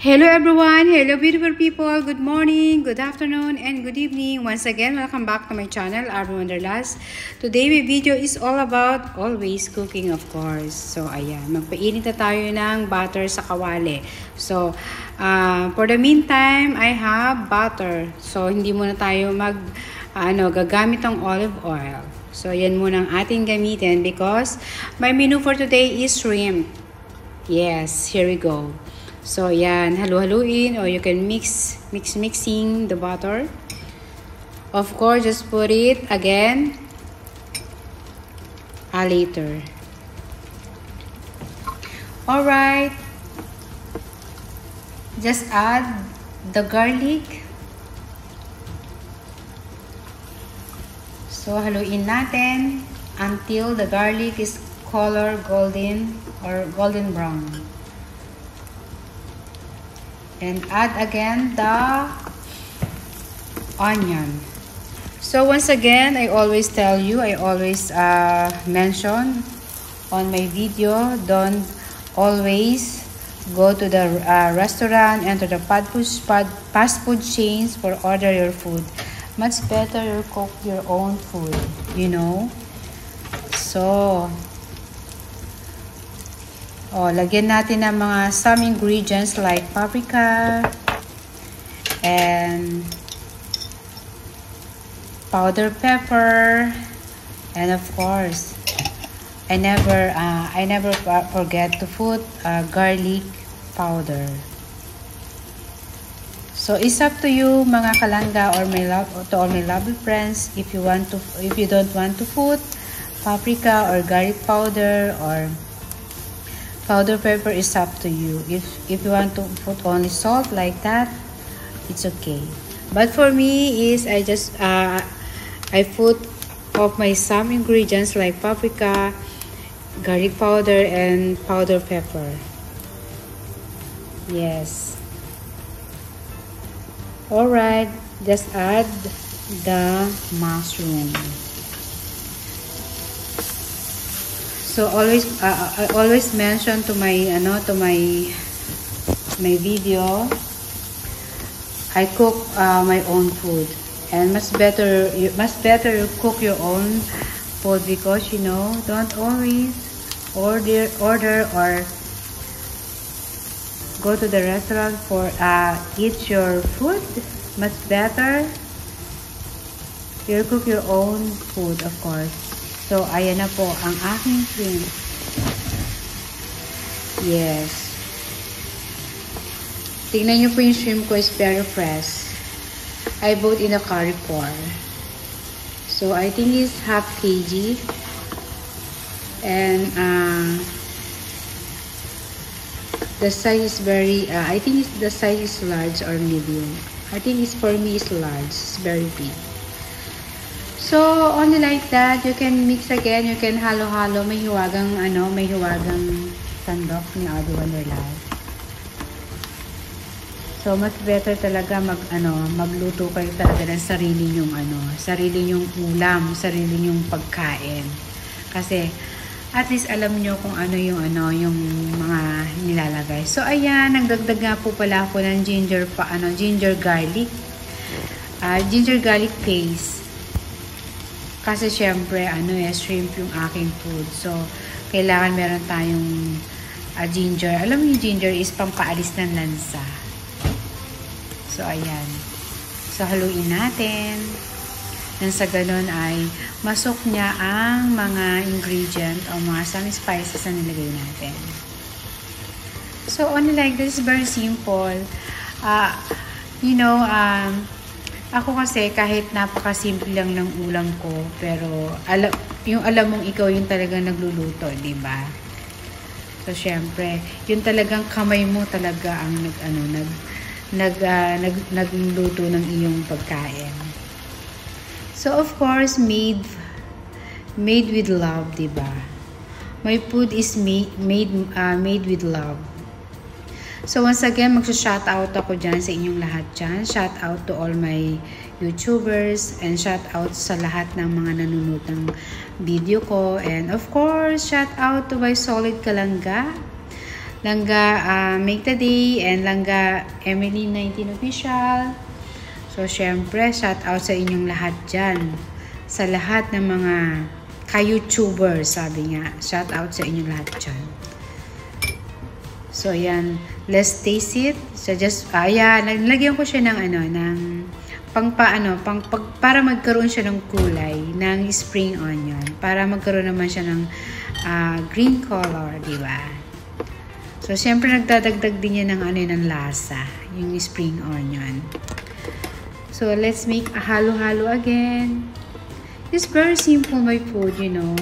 Hello everyone, hello beautiful people, good morning, good afternoon, and good evening. Once again, welcome back to my channel, Arvin Wanderlust. Today, my video is all about always cooking, of course. So, ayan, magpainit na tayo ng butter sa kawali. So, for the meantime, I have butter. So, hindi muna tayo gagamit ng olive oil. So, yan muna ang ating gamitin because my menu for today is shrimp. Yes, here we go. So, yan, halu-haluin or you can mixing the butter. Of course, just put it again later. Alright. Just add the garlic. So, haluin natin until the garlic is color golden or golden brown. And add again the onion. So once again, I always tell you, I always mention on my video, don't always go to the restaurant and to the fast food chains for order your food. Much better you cook your own food, you know. So, lagyan natin ng some ingredients like paprika and powder pepper, and of course, I never forget to put garlic powder. So it's up to you, mga kalangga, or to all my lovely friends, if you don't want to put paprika or garlic powder or powder pepper, is up to you. If you want to put only salt like that, it's okay. But for me is I put of my some ingredients like paprika, garlic powder, and powder pepper. Yes. Alright, just add the mushroom. So I always mention to my my video, I cook my own food, and much better you cook your own food because don't always order or go to the restaurant for eat your food. Much better you cook your own food, of course. So, ayan na po ang aking shrimp. Yes. Tingnan nyo po yung shrimp ko is very fresh. I bought in a Carrefour. So, I think it's half kg. And, the size is very, I think the size is large or medium. I think for me it's large. It's very big. So, only like that, you can mix again, you can halo-halo, may hiwagang sandok ni Arvin Wanderlust. So, much better talaga magluto kayo talaga ng sarili nyong ulam, sarili nyong pagkain. Kasi, at least alam nyo kung yung mga nilalagay. So, ayan, nagdagdag nga po pala ako ng ginger garlic paste. Kasi syempre, shrimp yung aking food. So, kailangan meron tayong ginger. Alam mo yung ginger is pampaalis ng lansa. So, ayan. So, haluin natin. Nang sa ganun ay masok niya ang mga ingredient o mga some spices na nilagay natin. So, only like this, very simple. Ako kasi kahit napakasimple lang ng ulam ko, pero alam mong ikaw yung talagang nagluluto, di ba? So syempre, yun talagang kamay mo talaga ang nagluto ng iyong pagkain. So of course, made with love, di ba? My food is made with love. So once again, magsa-shout out ako dyan sa inyong lahat dyan. Shout out to all my YouTubers and shout out sa lahat ng mga nanonood ng video ko. And of course, shout out to my solid kalangga Langga Make the Day and Langga Emily 19 Official. So, syempre, shout out sa inyong lahat dyan. Sa lahat ng mga ka-YouTuber, sabi nga. Shout out sa inyong lahat dyan. So, ayan. Let's taste it. So, just, ayan. Nalagyan ko siya ng para magkaroon siya ng kulay ng spring onion. Para magkaroon naman siya ng green color, di ba? So, siyempre nagdadagdag din yan ng lasa, yung spring onion. So, let's make a halo-halo again. It's very simple, my food, you know.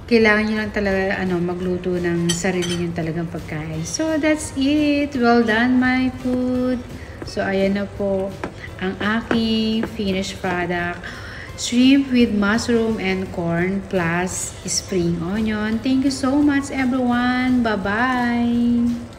Kailangan nyo lang talaga magluto ng sarili nyo talagang pagkain. So, that's it. Well done, my food. So, ayan na po ang aking finished product. Shrimp with mushroom and corn plus spring onion. Thank you so much, everyone. Bye-bye.